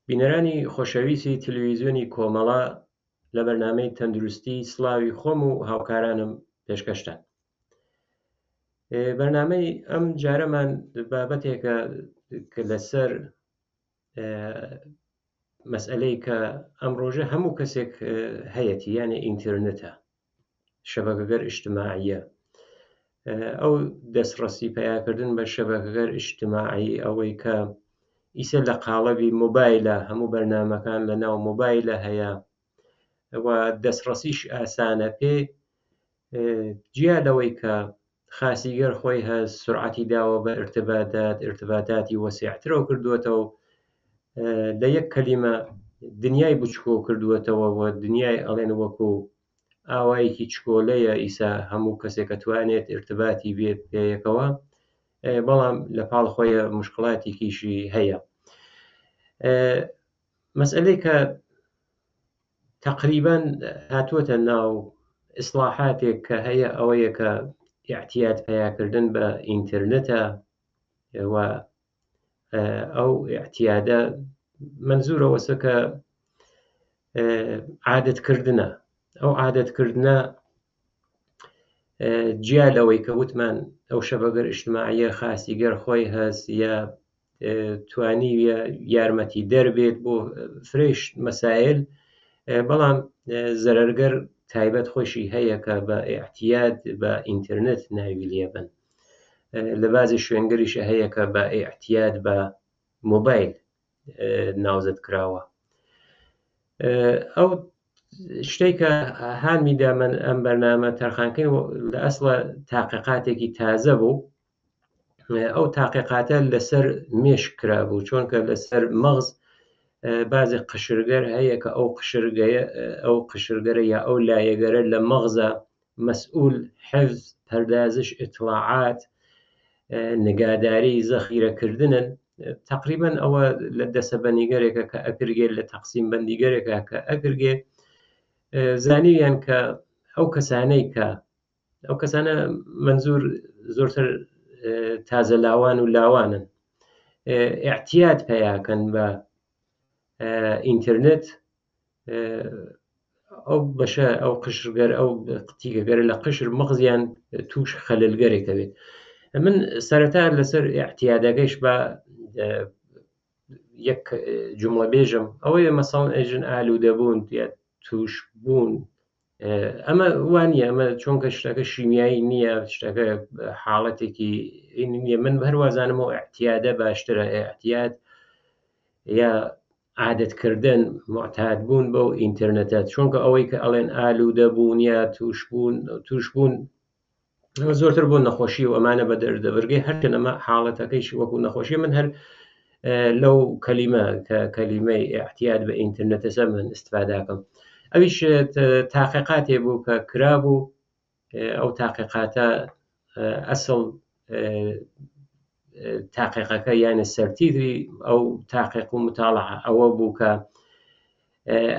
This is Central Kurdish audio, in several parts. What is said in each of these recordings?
بینەرانی خۆشەویستی تەلەڤیزیۆنی کۆمەڵە، لە بەرنامەی تەندروستی سڵاوی خۆم و هاوکارانم پێشکەشتان. بەرنامەی ئەم جارەمان بابەتێکە کە لەسەر مەسئلەی کە ئەم ڕۆژە هەموو کەسێک هەیەی، یانێ ئینترنێتە، شەبەکەگەر ئیجتیماعیە. ئەو دەستڕەسی پەیاکردن بە شەبەکەگەر ئیجتیماعی، ئەوەی کە ئیسە لە قاڵەبی مۆبایلە، هەموو بەرنامەکان لە ناو مۆبایلە هەیە و دەستڕەسیش ئاسانە پێ، جیا لەوەی کە خاسیگەر خۆی هەست، سورعەتی داوە بە ئرتباتاتی وەسیعترەوە کردووەتەوە، لە یەک کەلیمە دنیای بچکۆ کردووەتەوە و دنیای ئەڵێن وەکو ئاوایەکی چکۆلەیە، ئیسا هەموو کەسێک دەتوانێت ئرتباتی بێت پێیەکەوە، بەڵام لە پاڵ خۆیە مشکڵاتێکیشی هەیە. مەسئلەی کە تقریباً هاتووەتە ناو ئیسلاحاتێک کە هەیە، ئەوەیە کە ئیعتیاد پەیاکردن بە ئینترنێتە و ئەو ئیعتیادە منزورەوەسە کە عادەتکردنە. ئەو عادەتکردنە جیا لەوەی کە وتمان ئەو شەبەکەگەر ئیجتیماعیە خاسیگەر خۆی هەست، یا توانیویە یارمەتی دەربێت بۆ فرێش مەسائل، بەڵام زەرەرگەر تایبەت خۆشی هەیە کە بە ئیعتیاد بە ئینترنێت ناوی لێبن. لە بازی شوێنگەریشە هەیە کە بە ئیعتیاد بە مۆبایل ناوزەت کراوە. ئەو شتێک کە هانمیدا من ئەم بەرنامە تەرخانکەین لە ئەسڵە تاقیقاتێکی تازە بوو. ئەو تاقیقاتە لەسەر مێشک کرابوو، چۆنکە لەسەر مەغز بازی قشرگەر هەیە کە ئەو قشرگەرە یا ئەو لایەگەرە لە مەغزە مەسئول حفظ، پەردازش ئیطلاعات، نگاداری، زەخیرەکردنن. تقریباً ئەوە لە دەسەبەندیگەرێکە کە ئەکرێت، لە تەقسیم بەندیگەرێکە کە ئەکرێت، زانیویان کە ئەو کەسانە منزور زۆرتر تازە لاوان و لاوانن، ئیعتیاد پەیاکەن بە ئینترنێت، ئەو بەشە ئەو قشرگەر، ئەو قتیگەگەرە لە قشر مەغزیان تووش خەلەلگەرێکە بێت. من سەرەتا لەسەر ئیعتیادەکەیش بە یەک جومڵە بێژم، ئەوەیە مەسەڵەن ئەژن ئالوودەبوون یا تووش بوون. ئەمە وانە، ئەمە چۆنکە شتەکە شیمیایی نییە، شتەکە حاڵەتێکی نییە. من هەروازانمەوە ئیعتیادە باشترە، ئیعتیاد یا عادەتکردن، معتاد بوون بەو ئینترنێتە، چۆنکە ئەوەی کە ئەڵێن ئالوودەبوون یا تووش بوون زۆرتر بۆ نەخۆشی و ئەمانە بە دەردەبرگێ، هەرچەن ئەمە حاڵەتەکەیش وەکو نەخۆشیە. من هەر لەو کەلیمە کە کەلیمەی ئیعتیاد بە ئینترنێتە من ئیستفادەکەم. ئەویش تاقیقاتێ بوو کە کرابوو. ئەو تاقیقاتە ئەسڵ تاقیقەکە یانە سەرتیتری ئەو تاقیق و متاڵعە ئەوە بوو کە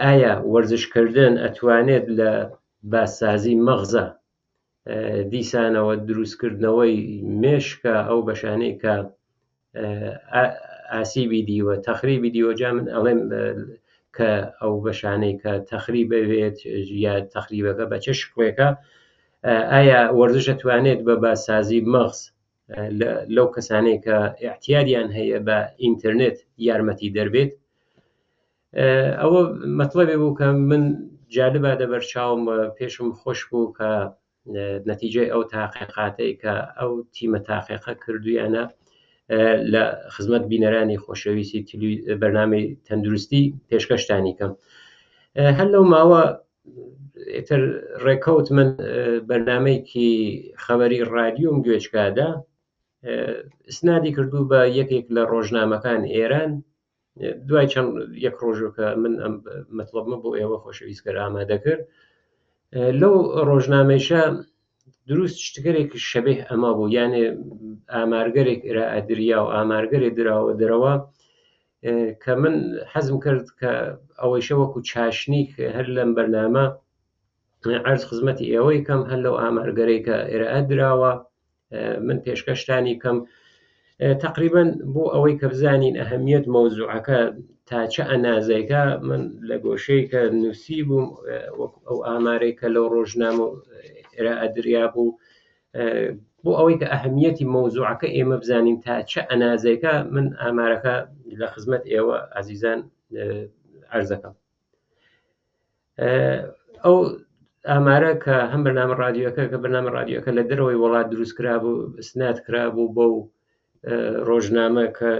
ئایا وەرزشکردن ئەتوانێت لە باسازی مەغزە دیسانەوە دروستکردنەوەی مێشکە، ئەو بەشانەی کە ئاسیبی دیوە، تەخریبی دیوە. جا من ئەڵێم کە ئەو بەشانەی کە تەخریبە بێت یا تەخریبەکە بە چه شکلێکە، ئایا وەرزش ئەتوانێت بە باسازی مەغز لەو کەسانەی کە ئیعتیادیان هەیە بە ئینترنێت یارمەتی دەربێت. ئەوە مەطلەبێ بوو کە من جالبە دەبەرچاوم، پێشم خۆش بوو کە نەتیجەی ئەو تاقیقاتەی کە ئەو تیمە تاقیقە کردویانە لە خزمەت بینەرانی خۆشەویستی بەرنامەی تەندروستی پێشکەشتانی کەم. هەر لەو ماوە ئیتر ڕێکەوت من بەرنامەیەکی خەبەری ڕادیۆم گوێچکادا ئسنادی کردو بە یەکێک لە ڕۆژنامەکان ئێران. دوای چەند یەک ڕۆژەکە من ئەم مەطلبمە بۆ ئێوە خۆشەویستکەر ئامادە کرد. لەو ڕۆژنامەیشە دروست شتەکەرێکی شەبیه ئەمە بوو، یانێ ئامارگەرێک ئێرائەدریا و ئامارگەرێک دراوە دەرەوە کە من حەزم کرد کە ئەوەیشە وەکو چاشنیک هەر لەم بەرنامە عەرز خزمەتی ئێوەی کەم، هەر لەو ئامارگەرەی کە ئێرائەدراوە من پێشکەشتانی کەم، تقریبا بۆ ئەوەی کە بزانین ئەهەمیەت مەوزوعەکە تا چه ئەنازەیەکە من لە گۆشەی کە نووسی بووم ئەو ئامارەی کە لەو ڕۆژنامە ئەدریا بوو بۆ ئەوەی کە ئەهەمیەتی مەوزوعەکە ئێمە بزانین تا چه ئەنازەیەکە من ئامارەکە لە خزمەت ئێوە عەزیزان عەرز دەکەم. ئەو ئامارە کە هەم بەرنامە ڕادیۆەکە کە بەرنامە ڕادیۆەکە لە دەرەوەی وڵات دروست کرابوو ئسناد کرابوو بەو ڕۆژنامە کە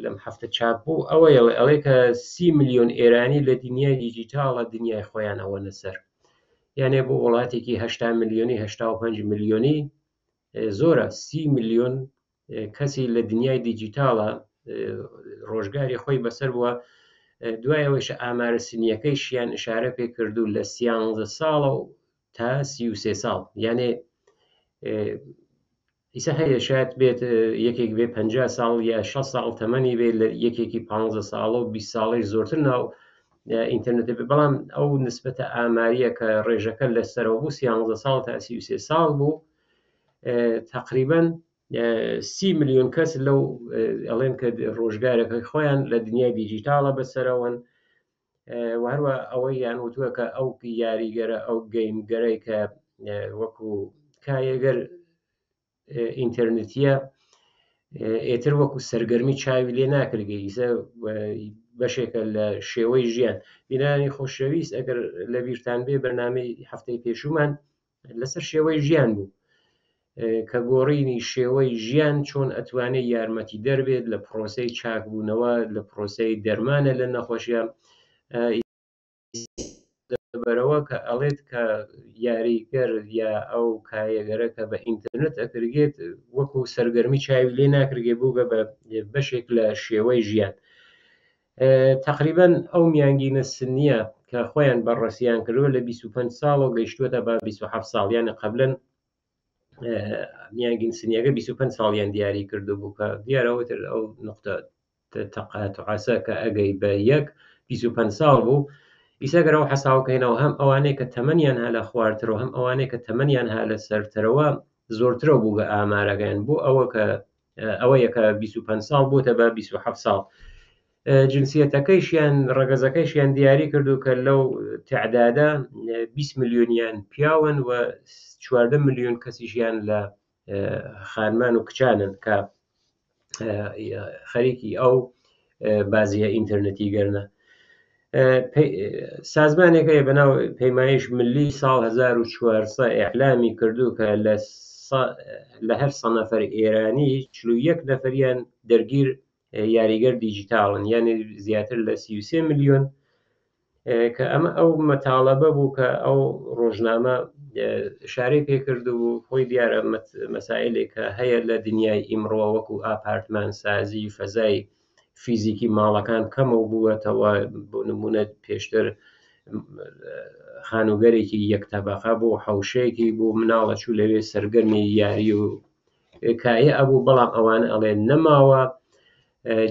لەم هەفتە چاپ بوو ئەوەیە کە 30 ملیۆن ئێرانی لە دنیای دیجیتاڵە دنیای خۆیان ئەوەنە سەر، یانێ بۆ وڵاتێکی 80 ملیۆنی 85 ملیۆنی زۆرە 30 ملیۆن کەسی لە دنیای دیجیتاڵە ڕۆژگاری خۆی بەسەر بووە. دوایەوەیش ئامارە سنیەکەی شیان ئشارە پێ کردو لە 13 ساڵە تا 33 ساڵ، یانێ ئیسا هەیە شاید بێت یەکێک بێ 50 ساڵ یا 6 ساڵ تەمەنی بێت لە یەکێکی 15 ساڵە و 20 ساڵی زۆرتر ناو ئینتەرنێت بێ، بەڵام ئەو نسبەتە ئاماریە کە ڕێژەکە لەسەرەوە بوو 13 ساڵ تا 33 ساڵ بوو، تقریبا 30 ملیۆن کەس لەو ئەڵێن کە ڕۆژگارەکەی خۆیان لە دنیای دیجیتاڵە بەسەرەوەن. هەروە ئەوەی یان وتووە کە ئەو یاریگەرە ئەو گەیمگەرەی کە وەکو کایەگەر ئینتەرنێتیە ئێتر وەکو سەرگەرمی چاوی لێ ناکرگەی بەشێکە لە شێوەی ژیان. بینانی خۆشەویست ئەگەر لە بیرتان بێ بەرنامەی هەفتەی پێشومان لەسەر شێوەی ژیان بوو کە گۆڕینی شێوەی ژیان چۆن ئەتوانێت یارمەتی دەربێت لە پرۆسەی چاکبوونەوە لە پرۆسەی دەرمانە لە نەخۆشیە بەرەوە کە ئەڵێت کە یاریگەر یا ئەو کایەگەرەکە بە ئینتەرنێت ئەکرگێت وەکو سەرگەرمی چاوی لێ ناکرگێ بووگە بە بەشێک لە شێوەی ژیان. تقریبا ئەو میانگینە سنیە کە خۆیان بەڕەسیان کردووە لە 25 ساڵ و گەیشتووەتە بە 27 ساڵ، یانە قەبلەن میانگین سنیەکە 25 ساڵیان دیاری کردو بوو کە دیارەوەتر ئەو نقطە تەقاطعەسە کە ئەگەی بە 25 ساڵ بوو. ئیساگەرەوە حەساوکەینەوە هەم ئەوانەیە کە تەمەنیان ها لە خواردترەوە هەم ئەوانەیە کە تەمەنیان ها لە سەرترەوە زۆرترە بوو ئامارەکەیان بۆ ئەوەیە کە 25 ساڵ بووتە بە 27 ساڵ. جنسیەتەکەیشیان ڕەگەزەکەیشیان دیاری کردو کە لەو تعدادە 20 ملیۆنیان پیاون و 14 ملیۆن کەسیشیان لە خانمان و کچانن کە خەریکی ئەو بازیە ئینتەرنێتی گەرنە. سازمانێکە بەناو پەیمایش ملی ساڵ 1400 ئیعلامی کردو کە لە هەر 100 نەفەر ئێرانی 41 نەفەریان دەرگیر یاریگەر دیجیتاڵن، یعنی زیاتر لە 33 ملیۆن، کە ئەمە ئەو مەتاڵەبە بوو کە ئەو ڕۆژنامە شارەی پێکردو بوو خۆی دیارە مەسائلێک کە هەیە لە دنیای ئیمڕۆ وەکو ئاپارتمان سازی فەزای فیزیکی ماڵەکان کەمە بووەتەوە. بۆ نمونە پێشتر خانوگەرێکی یەک تەبەقە بۆ حەوشەیەکی بوو مناڵە چوو لەوێ سەرگەرمی یاری و کایە ئەبوو، بەڵام ئەوانە ئەڵێن نەماوە.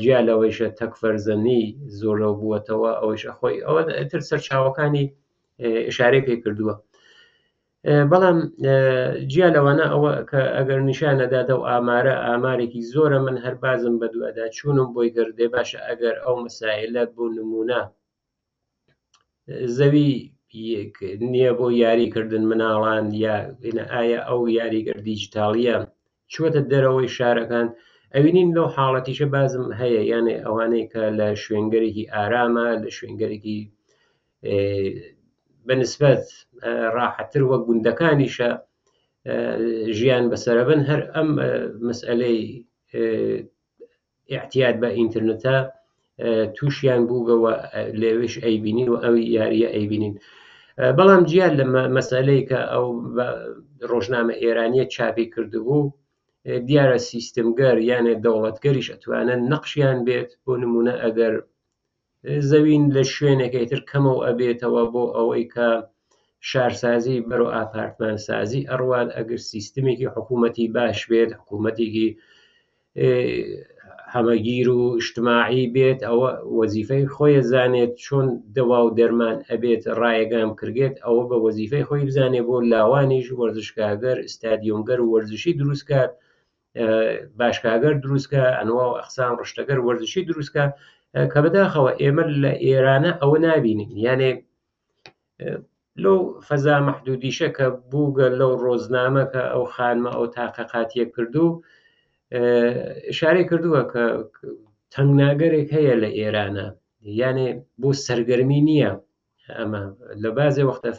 جیا لەوەیشە تەکفەرزەنی زۆرە بووەتەوە، ئەوەیشە خۆی ئەوە تر سەرچاوەکانی ئشارەی پێ کردووە. بەڵام جیا لەوانە ئەوە کە ئەگەر نیشانەداتە و ئامارێکی زۆرە، من هەر بازم بە دووەدا چوونم بۆی گەردێ باشە ئەگەر ئەو مەسائلە بۆ نمونە زەوی نییە بۆ یاریکردن مناڵان، یا ئایا ئەو یاریگەر دیجیتاڵیە چوەتە دەرەوەی شارەکان، ئەوینین لەو حاڵەتیشە بازم هەیە، یانێ ئەوانەی کە لە شوێنگەرێکی ئارامە لە شوێنگەرێکی بەنسبەت ڕاحەتر وە گوندەکانیشە ژیان بەسەرەبن، هەر ئەم مەسئلەی احتیاط بە ئینتەرنێتە تووشیان بووگەوە لێوێش ئەیبینین و ئەوی یاریە ئەیبینین. بەڵام جیان لە مەسئلەی کە ئەو ڕۆژنامە ئێرانیە چاپی کردبوو دیارە سیستمگەر یانێ دەوڵەتگەریش ئەتوانن نەقشیان بێت. بۆ نمونە ئەگەر زەوین لە شوێنێکیتر کەمەوە ئەبێتەوە بۆ ئەوەی کە شارسازی بەرەو ئاپارتمان سازی ئەڕوات، ئەگەر سیستمێکی حکوومەتی باش بێت، حکوومەتێکی هەمەگیر و اجتماعی بێت، ئەوە وەزیفەی خۆی زانێت چۆن دەوا و دەرمان ئەبێت ڕایەگام کردێت، ئەوە بە وەزیفەی خۆی بزانێت بۆ لاوانیش ورزشکاگەر ئستادیۆمگەر و وەرزشی دروستکات، باشکاگەر دروستکە، ئەنواع و ئەقسام ڕشتەگەر وەرزشی دروستکە. کە بەداخەوە ئێمە لە ئێرانە ئەوە نابینین، یانێ لەو فەزا مەحدودیشە کە بووگە لەو ڕۆژنامەکە ئەو خانمە ئەو تاقیقاتیە کردو ئشارەی کردووە کە تەنگناگەرێک هەیە لە ئێرانە، یانێ بۆ سەرگەرمی نییە ئەمە لە بازێ وەختە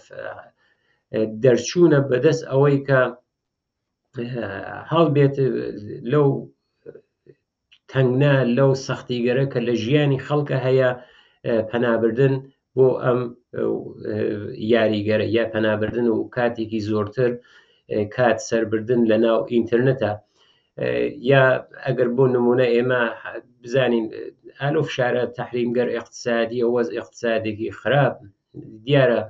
دەرچوونە بەدەست ئەوەی کە هەڵبێت لەو تەنگنا لەو سەختیگەرە کە لە ژیانی خەڵکە هەیە پەنابردن بۆ ئەم یاریگەرە یا پەنابردن و کاتێکی زۆرتر کات سەربردن لە ناو ئینترنێتە. یا ئەگەر بۆ نمونە ئێمە بزانین ئالۆ فشارە تەحریمگەر اقتصادی ئەو وەز اقتصادێکی خراپ دیارە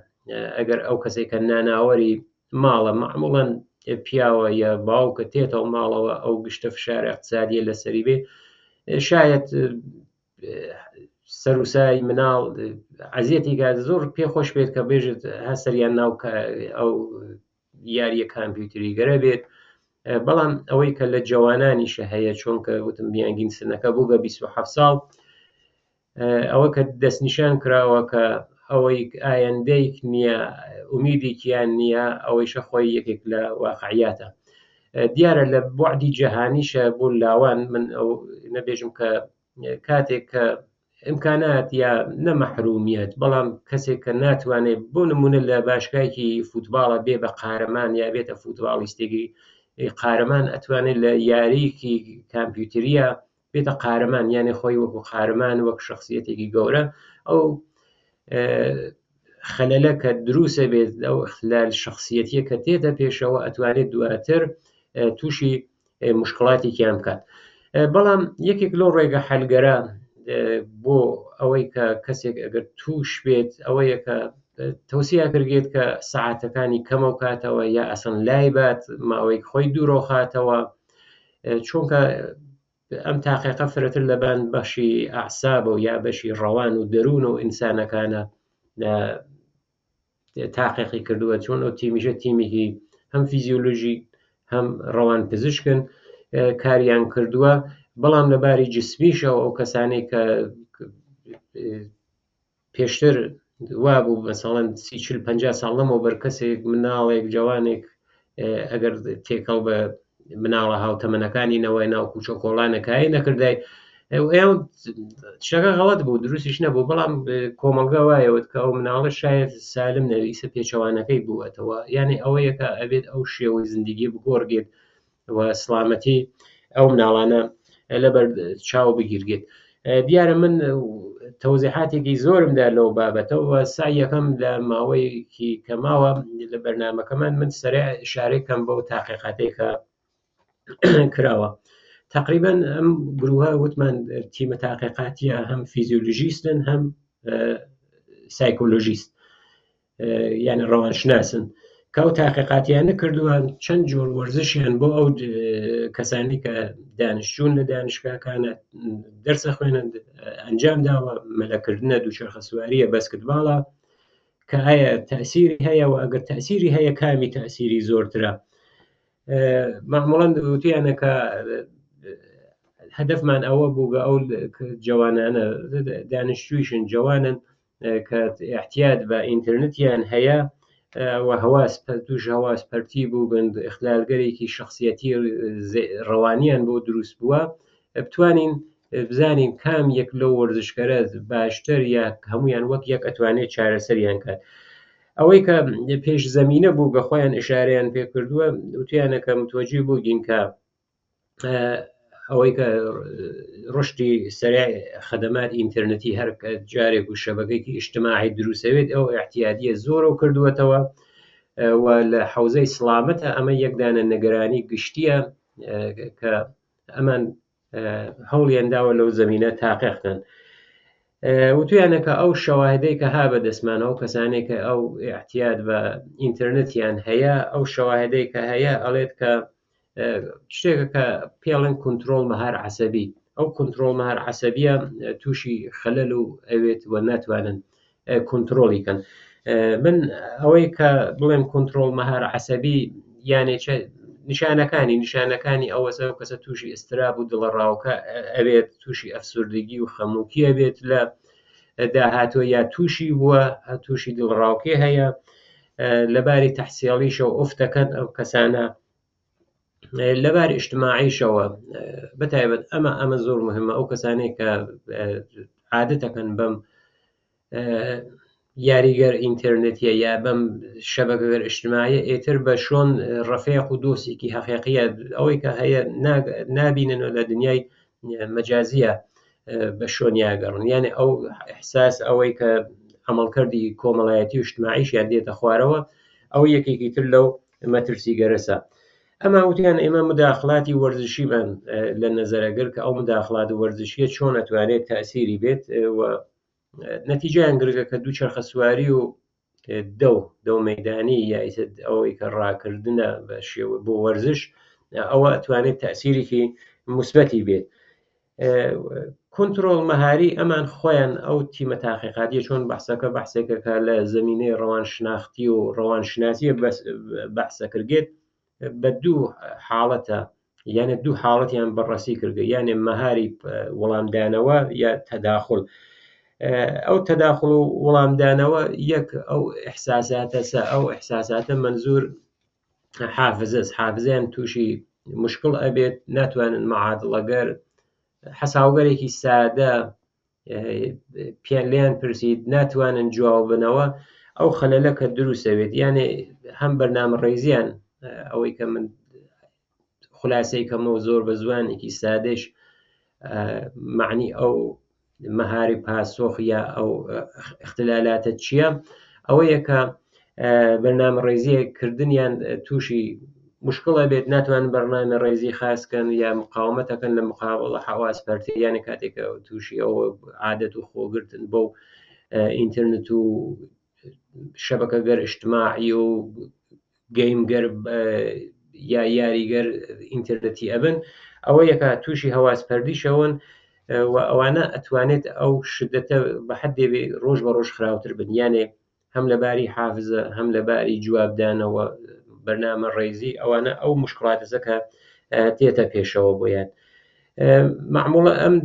ئەگەر ئەو کەسێکە ناناوەری ماڵە معموڵەن پیاوە یا باوکە تێتەوە ماڵەوە ئەو گشتە فشار اقتصادیە لەسەری بێ شاید سەروسای مناڵ عەزیەتێکە زۆر پێخۆش بێت کە بێژێت هەسەریان ناو ئەو یاریە کامپیوتری گەرە بێت، بەڵام ئەوەی کە لە جوانانیشە هەیە چۆنکە وتم بیانگین سنەکە بوو بە 27 ساڵ ئەوە کە دەستنیشان کراوە کە ئەوەی ئایندەیەک نییە ئومیدێکیان نییە ئەوەیشە خۆی یەکێک لە واقعیاتە. دیارە لە بوعدی جەهانیشە بۆ لاوان من ئەو نەبێژم کە کاتێک کە ئیمکانات یا نەمەحرومیەت بەڵام کەسێک کە ناتوانێت بۆ نمونە لە باشگایکی فوتباڵە بێ بە قارەمان یا بێتە فوتباڵیستێکی قارەمان ئەتوانێت لە یاریکی کامپیوتریە بێتە قارەمان، یانێ خۆی وەکو قارەمان وەک شخصیەتێکی گەورە ئەو خەلەلە کە دروسە بێت ئەو اختلال شخصیەتیە کە تێتە پێشەوە ئەتوانێت دواتر تووشی مشکڵاتێکیان بکات. بەڵام یەکێک لەو ڕێگە حەلگەرە بۆ ئەوەی کە کەسێک ئەگەر توش بێت ئەوەیە کە تەوسیا کردێت کە سەعاتەکانی کەمە کاتەوە یا ئەسن لای بات ماوەی خۆی دوورۆخاتەوە، چونکە ئەم تاقیقە فرەتر لەبان بەشی ئەعسابە و یا بەشی ڕەوان و دەروون و ئینسانەکانە تاقیقی کردووە، چۆن ئەو تیمیشە تیمێکی هەم فیزیۆلۆژی هەم ڕەوان پزیشکن کاریان کردووە، بەڵام لەباری جسمیشەوە ئەو کەسانەی کە پێشتر وابوو مەسەڵەن 40-50 ساڵ لەمەوە بەر کەسێک مناڵێک جوانێک ئەگەر تێکەڵ بە مناڵە هاوتەمەنەکانی نەوەی ناو کوچە کۆڵانەکایی نەکردای شەکە غەڵەت بوو دروستیش نەبوو، بەڵام کۆمەلگا وایەوت کە ئەو مناڵە شاید سالم نەویسە پێچەوانەکەی بووەتەوە، یعنی ئەوەیەکە ئەبێت ئەو شێوەی زندگی بگۆڕگێت و سلامەتی ئەو مناڵانە لەبەر چاو بگیرگێت. دیارە من تەوزیحاتێکی زۆرمدا لەو بابەتەوە سعی یەکەم لە ماوەیەکی کەماوە لە بەرنامەکەمان من سەرێ ئشارەیەکەم بەو تاقیقاتێکە کراوە. تقریبا ئەم گروهە وتمان تیمە تاقیقاتیە هەم فیزیۆلۆژیستن هەم سایکۆلۆژیست یعنی ڕەوانشناسن کە ئەو تاقیقاتیانە کردووان چەند جۆر وەرزشیان بۆ ئەو کەسانی کە دانیشتوون لە دانیشگاکانە دەرسە خوێنن ئەنجام داوە مەلەکردنە دووچەرخە سواریە بەسکتباڵە کە ئایا تەئسیری هەیە و ئەگەر تەئسیری هەیە کامی تەئسیری زۆرترە. معموڵەن وتیانە کە هەدەفمان ئەوە بووگە ئەو جوانانە دانیشتوویشن جوانن کە احتیاج بە ئینترنێتیان هەیە و هەواس توش هەواس پەرتی بوو بن اختلالگەرێکی شخصیەتی ڕەوانیان بۆ دروست بووە بتوانین بزانین کام یەک لەو وەرزشکەرە باشتر یا هەمویان وەک یەک ئەتوانێت چارەسەریان کات. ئەوەی کە پێش زەمینە بوو بە خۆیان ئشارەیان پێ کردووە وتیانە کە متوەجی بووگین کە ئەوەی کە ڕشتی سەرای خەدەمات ئینترنێتی هەر جارێک و شەبەکەیکی ئیجتیماعی دروستەوێت ئەو احتیاجیە زۆرە کردووەتەوە و لە حوزەی سڵامەتە ئەمە یەکدانە نەگەرانی گشتیە کە ئەمان هەوڵیان داوە لەو زەمینە تاقیقکەن. وتویانە کە ئەو شەواهدەی کە ها بەدەستمانەوە کەسانێک کە ئەو احتیاج بە ئینترنێتیان هەیە ئەو شەواهدەی کە هەیە ئەڵێت کە شتێکە کە پێڵێن کنترۆل مەهار عەسەبی، ئەو کنترۆل مەهار عەسەبیە تووشی خەلەل و ئەوێت و ناتوانن کنترۆلیکەن. من ئەوەی کە بڵێم کنترۆل مەهار عەسەبی یانێ نیشانەکانی ئەوەسە کەسە تووشی ئستراب و دڵڕاوکە ئەبێت، تووشی ئەفسوردگی و خەموکی ئەبێت لە داهاتوە، یا تووشی بووە تووشی دڵڕاوکێ هەیە، لەباری تەحسیڵیشەوە ئوفتەکەن ئەو کەسانە، لەباری ئیجتماعیشەوە بەتایبەت ئەمە زۆر مهمە. ئەو کەسانەی کە عادەتەکەن بەم یاریگەر ئینتەرنێتیە یا بەم شەبەکەگەر ئیجتماعیە ئێتر بە شۆن ڕەفیق و دۆستێکی حەقیقیە ئەوەی کە هەیە نابینن لە دنیای مەجازیە بە شۆن یاگەڕن، یعنی ئەو ئیحساس ئەوەی کە عملکردی کۆمەڵایەتی و اجتماعیشیان دێتە خوارەوە، ئەو یەکێکی تر لەو مەترسیگەرەسە. ئەمە وتیان ئێمە مداخلاتی وەرزشیمان لە نەزەرەگر کە ئەو مداخلات وەرزشیە چۆن ئەتوانێت تەئسیری بێت، و نەتیجەیان گرگە کە دووچەرخە سواری و دەو مەیدانی یا ئەوەی کە ڕاکردنە بە شێوە بۆ وەرزش، ئەوە ئەتوانێت تەئسیرێکی مثبەتی بێت. کۆنتڕۆڵ مەهاری ئەمان خۆیان ئەو تیمە تاقیقاتیە چۆن بەحسێکەکە لە زەمینەی ڕەوانشناختی و ڕەوانشناسیە بەحسەکردێت بە دوو حاڵەتە، یانە دوو حاڵەتیان بەڕەسی کردگە، یانێ مەهاری وەڵامدانەوە یا تەداخل. ئەو تەداخل و وەڵامدانەوە یەک ئەو ئیحساساتەسە، ئەو ئیحساساتە منزور حافزەیان تووشی مشکل ئەبێت، ناتوانن مەعادڵەگەر حەساوگەرێکی سادە لیان پرسید ناتوانن جواب بنەوە، ئەو خەلەلە کە دروستەوێت، یانێ هەم بەرنامەڕێزیان ئەوەی کە من خولاسەی کەمەوە زۆر بە زوانێکی سادەش معنی ئەو مەهاری پاسۆخ یا ئەو اختلالاتە چییە، ئەوەیە کە بەرنامەڕێزیکردنیان تووشی مشکڵە بێت، ناتوانن بەرنامە ڕێزی خاسکەن یا مقاومەتەکەن لە مقابڵە حواس پەرتیانە کاتێکە تووشی ئەوە عادەت و خۆگرتن بەو ئینتەرنێت و شەبەکەگەر ئیجتماعی و گەیمگەر یا یاریگەر ئینتەرنێتی ئەبن، ئەوە یەکە تووشی هەواس پەردیشەوەن و ئەوانە ئەتوانێت ئەو شدەتە بە حەدێ ڕۆژ بە ڕۆژ خراوتر بن، یانێ هەم لەباری حافزە هەم لەباری جوابدانەوە بەرنامە ڕێزی، ئەوانە ئەو مشکڵاتەکە کە تێتە پێشەوە بۆیان. معموڵە ئەم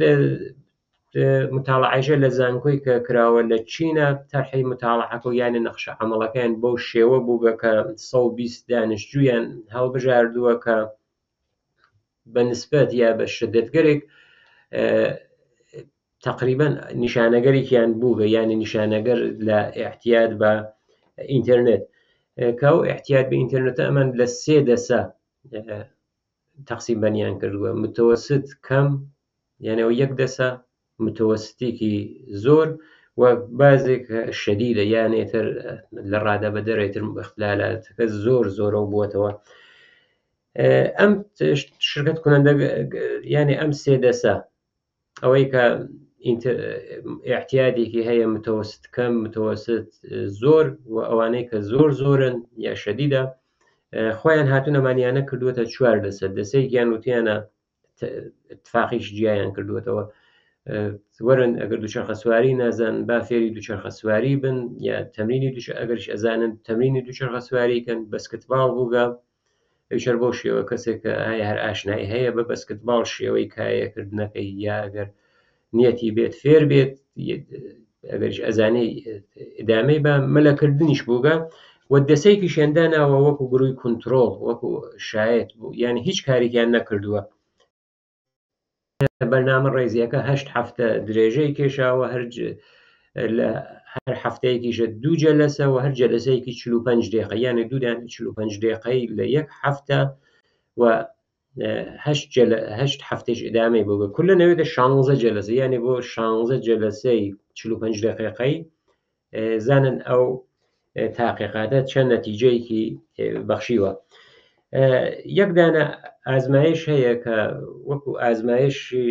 متاڵعەیە لە زانکۆی کە کراوە لە چینە تەرحی متاڵعەکە و یانە نەخشە عەمەڵەکەیان بەو شێوە بووگە کە 120 دانیشتجویان هەڵبژاردووە کە بە نسبەت یا بە شدەتگەرێک تقریبا نیشانەگەرێکیان بووگە، یعنی نیشانەگەر لە احتیاج بە ئینتەرنێت، کە ئەو احتیاج بە ئینتەرنێتە ئەمان لە 3 دەسە تەقسیم بەندیان کردووە: متوسط، کەم، یانەوە 1 دەسە، متوسطێکی زۆر و بازێک شەدیدە، یانێتر لە ڕادە بە دەرێتر اختلالاتەکە زۆر زۆرە بووەتەوە. ئەم شرکت کننده یعنی ئەم 3 دەسە ئەوەی کە احتیاجێکی هەیە متوسط، کەم، متوسط، زۆر و ئەوانەی کە زۆر زۆرن یا شەدیدە، خۆیان هاتوونەمانیانە کردووەتە 4 دەسە. دەسەیەکیان وتیانە اتفاقیش جیایان کردووەتەوە، وەرن ئەگەر دووچەرخە سواری نازان با فێری دووچەرخە سواری بن، یا تەمرینی ئەگەرش ئەزانن تەمرینی دووچەرخە سواریکەن. بەسکتباڵ بووگە ئەوشەر بۆ شێوە کەسێک کە هەر ئاشنایی هەیە بە بەسکتباڵ شێوەی کایەکردنەکەی، یا ئەگەر نیەتی بێت فێر بێت، ئەگەرش ئەزانەی ئدامەی بە مەلەکردنیش بووگە. و دەسەیەکی شێنداناوە وەکو گروی کنترۆڵ، وەکو شایەت بوو، یعنی هیچ کارێکیان نەکردووە. بەرنامە ڕێزیەکە 8 هەفتە درێژەی کێشاوە، هەر هەفتەیەکیشە 2 جەلەسە و هەر جەلەسەیەکی 45 دقیقە، یعنی 45 دقیقەی لە 1 هەفتە و 8 هەفتەش ئدامەی بووگە. کولە نەوێتە 16 جەلەسە، یعنی بۆ 16 جەلەسەی 45 دقیقەی زانن ئەو تاقیقاتە چەند نەتیجەیەکی بەخشیوە. یەک دانە ئازمایش هەیە کە وەکو ئازمایشی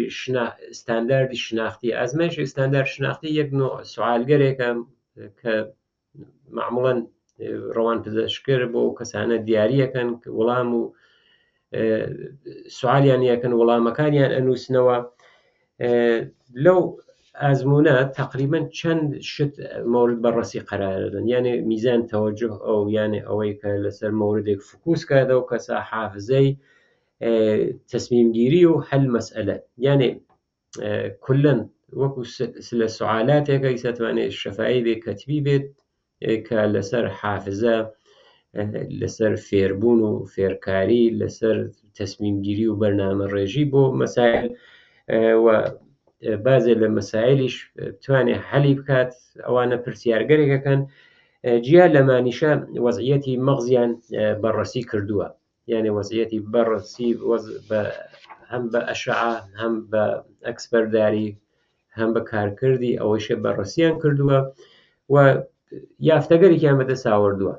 ستانداردی شناختی. ئازمایشی ستاندارد شناختی یەک نوع سوالگەرێکە کە معموڵەن ڕەوان پزیشکر بۆ کەسانە دیاریەکەن، وەڵام و سوالیان یەکەن، وەڵامەکانیان ئەنووسنەوە. لەو ئازمونە تقریبا چەند شت مورد بەڕەسی قەرارەدەن، یعنی میزان تەوەجه ئەو یعنی ئەوەی کە لەسەر مۆردێک فکوس کاتەوە کەسە حافزەی تەسمیمگیری و حل مەسئلە، یعنی کولن وەکو لە سوعالاتێکە ئیساتوانێت شەفاعی بێت کەتبی بێت کە لەسەر حافزە، لەسەر فێربوون و فێرکاری، لەسەر تەسمیمگیری و بەرنامە ڕێژی بۆ مەسائل و بازێ لە مەسائلیش بتوانێت حەلی بکات. ئەوانە پرسیارگەرێکەکەن جیا لەمانیشە وەزعیەتی مەغزیان بەڕەسی کردووە، یعنی وەزعیەتی بەڕەسی هەم بە ئەشعە هەم بە ئەکسپەرداری هەم بە کارکردی ئەوەیشە بەڕەسییان کردووە و یافتەگەرێکیان بەدەست ئاوردووە.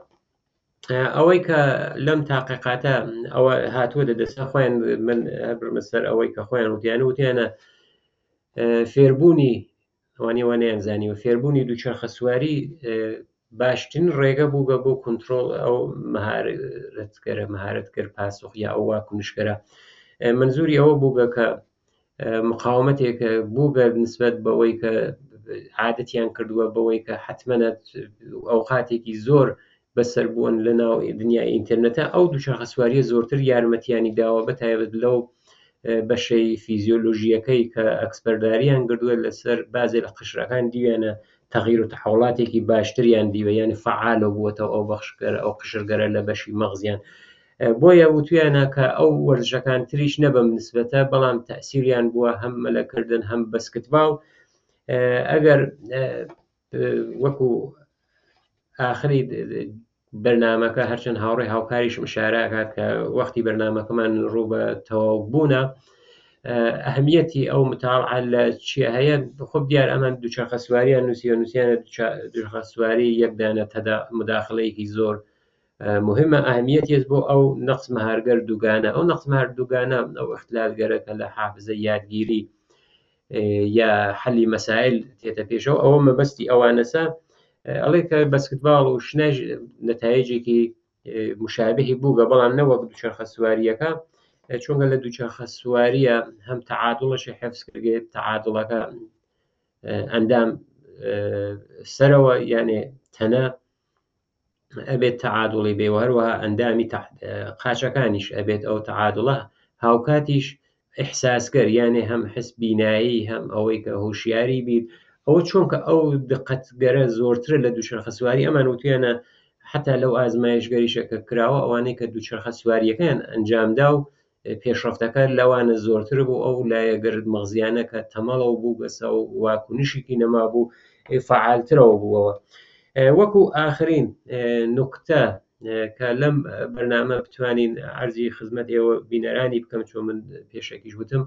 ئەوەی کە لەم تاقیقاتە ئەوە هاتووە دەدەستە خۆیان من هەبرمە سەر ئەوەی کە خۆیان وتیانە فێربوونی ئەوانەیان زانیوە فێربوونی دووچەرخە سواری باشترین ڕێگە بووگە بۆ کۆنتڕۆڵ ئەو مەهارەتگەر پاسوخ یا ئەو واکنشگەرە. منزوری ئەوە بووگە کە مقاومەتێکە بووگە نسبەت بەوەی کە عادەتیان کردووە بەوەی کە حتمەنە ئەوقاتێکی زۆر بەسەر بوون لە ناو دنیای ئینتەرنێتە ئەو دووچەرخە سواریە زۆرتر یارمەتیانی داوە بەتایبەت لەو بەشەی فیزیۆلۆژیەکەی کە ئەکسپەرداریان کردووە لەسەر بازێ لە قشرەکان دیوێنە تەغیر و تەحوڵاتێکی باشتریان دیوە، یعنی فعالە بووەتەوە ئەو بەخشگەرە ئەو قشرگەرە لە بەشی مەغزیان، بۆیە وتویانە کە ئەو وەرزشەکان تریش نەبەم نسبەتە بەڵام تەسیریان بووە هەم مەلەکردن هەم بەسکتباڵ. ئەگەر وەکو ئاخری بەرنامەکە هەرچەند هاوڕێ هاوکاریش مشارەکات کە وەختی بەرنامەکەمان ڕوو بە تەواو بوونە، ئەهمیەتی ئەو متاڵعە لە چیە هەیە خۆ دیار ئەمان دووچەرخە سواریان نووسیانە دووچەرخە سواری یەکدانە مداخلەیەکی زۆر مهمە ئەهمیەتیش بۆ ئەو نەقس مەهارگەر دووگانە، ئەو نەقس مەهار دووگانە ئەو اختلالگەرەکە لە حافزە یادگیری یا حەلی مەسائل تێتە پێشەوە ئەوە مەبەستی ئەوانەسە ئەڵێ کە بەسکتباڵ و شنەژ نەتایجێکی مشابهی بووگە بەڵام نەوەک دووچەرخە سواریەکە، چونکە لە دووچەرخە سواریە هەم تەعادڵەشی حفز کرێت، تەعادڵەکە ئەندام سەرەوە یعنی تەنە ئەبێت تەعادڵی بێ و هەروەها ئەندامی قاچەکانیش ئەبێت ئەو تەعادڵە هاوکاتیش ئیحساسگەر، یعنی هەم حس بینایی هەم ئەوەی کە هۆشیاری بیت. ئەوە چونکە ئەو دقەتگەرە زۆرترە لە دووچەرخە سواری ئەمان وتویانە حتا لەو ئازمایشگەریشە کە کراوە ئەوانەی کە دووچەرخە سواریەکەیان ئەنجامدا و پێشرەفتەکە لەوانە زۆرتر بوو ئەو لایەگەر مەغزیانە کە تەمەڵەوە بوو بەسە و واکنشێکی نەما بوو فعالترەوە بووەوە. وەکو ئاخرین نوکتە کە لەم بەرنامە بتوانین عەرزی خزمەت ئێوە بینەرانی بکەم چۆن من پێشەکیش وتم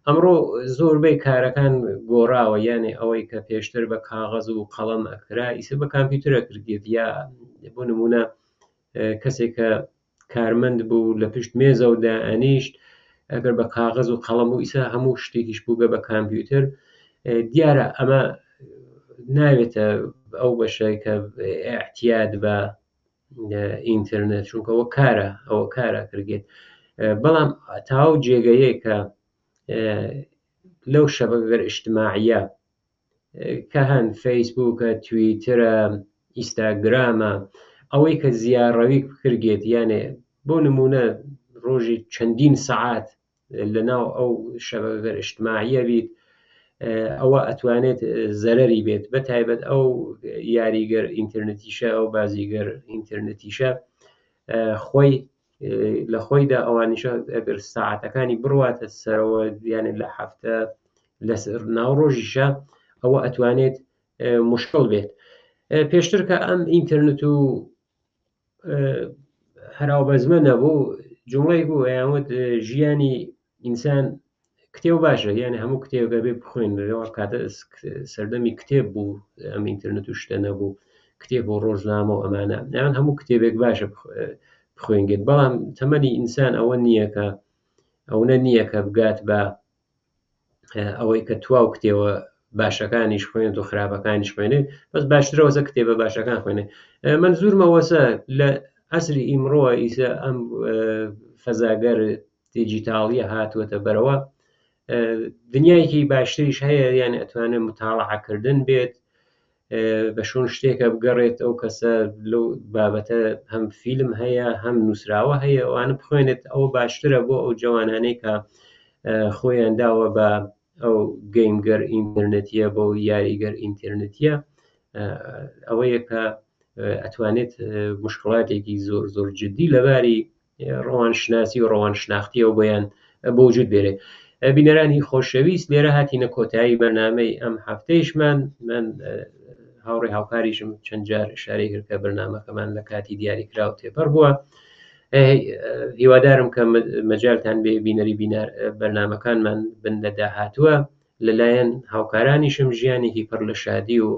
ئەمڕۆ زۆربەی کارەکان گۆڕاوە، یعنی ئەوەی کە پێشتر بە کاغەز و قەڵەم ئەکرا ئیسە بە کامپیوتەرە کردێت، یا بۆ نمونە کەسێک کە کارمەند بوو لە پشت مێزە و دائەنیشت ئەگەر بە کاغەز و قەڵەم و ئیسا هەموو شتێکیش بووگە بە کامپیوتەر. دیارە ئەمە ناوێتە ئەو بەشەی کە احتیاج بە ئینتەرنێت چونکە ئەوە کارە کردێت، بەڵام تاو جێگەیە کە لەو شەبەکەگەر ئیجتیماعیە کە هەن فەیسبووکە، تویترە، ئینستاگرامە، ئەوەی کە زیارڕەوی کردێت، یانێ بۆ نمونە ڕۆژی چەندین سەعات لەناو ئەو شەبەکەگەر ئیجتیماعیە بیت، ئەوە ئەتوانێت زەرەری بێت بەتایبەت ئەو یاریگەر ئینتەرنێتیشە ئەو بازیگەر ئینتەرنێتیشە خۆی لە خۆیدا ئەوانیشە ئەگەر ساعاتەکانی بڕواتە سەرەوە یانێ لە هەفتە لە ناو ڕۆژیشە ئەوە ئەتوانێت مشکڵ بێت. پێشتر کە ئەم ئینتەرنێت و هەراوبەزمە نەبوو جومڵەیەک بوو ئەیانوت ژیانی ئینسان کتێب باشە، یعنی هەموو کتێبەکە بێ بخوێن، لەوە کاتە سەردەمی کتێب بوو ئەم ئینتەرنێت و شتە نەبوو، کتێب و ڕۆژنامە و ئەمانە یان هەموو کتێبێک باشە بخوێنگێت، بەڵام تەمەنی ئینسان ئەوە نییە کە بگات بە ئەوەی کە تواو کتێوە باشەکانیش خوێنێت و خراپەکانیش خوێنێت، بەس باشترەوەسە کتێبە باشەکان خوێنێت. منزورمەوەسە لە عەسری ئیمڕۆوە ئیسە ئەم فەزاگەر دیجیتاڵیە هاتووەتە بەرەوە دنیایەکی باشتریش هەیە، یعنی ئەتوانێت متاڵعەکردن بێت، بە شوون شتێکە بگەڕێت ئەو کەسە لەو بابەتە هەم فیلم هەیە هەم نووسراوە هەیە ئەوانە بخوێنێت، ئەوە باشترە بۆ ئەو جوانانەی کە خۆیان داوە بە ئەو گەیمگەر ئینتەرنێتیە، بۆ یاریگەر ئینتەرنێتیە. ئەوەیە کە ئەتوانێت مشکڵاتێکی زۆر زۆر جددی لەباری ڕەوانشناسی و ڕەوانشناختیەوە بۆیان بۆ وجود بێرێ. بینەرانی خۆشەویست، لێرە هاتینە کۆتایی بەرنامەی ئەم هەفتەیشمان. من هاوڕێ هاوکاریشم چەند جار ئشارەی کرد کە بەرنامەکەمان لە کاتی دیاریکراوە تێپەڕ بووە. هیوادارم کە مەجالتان بێ بینەری بەرنامەکانمان بن لە داهاتووە. لەلایەن هاوکارانیشم ژیانێکی پڕ لە شادی و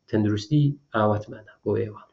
تەندروستی ئاواتمانە بۆ ئێوە.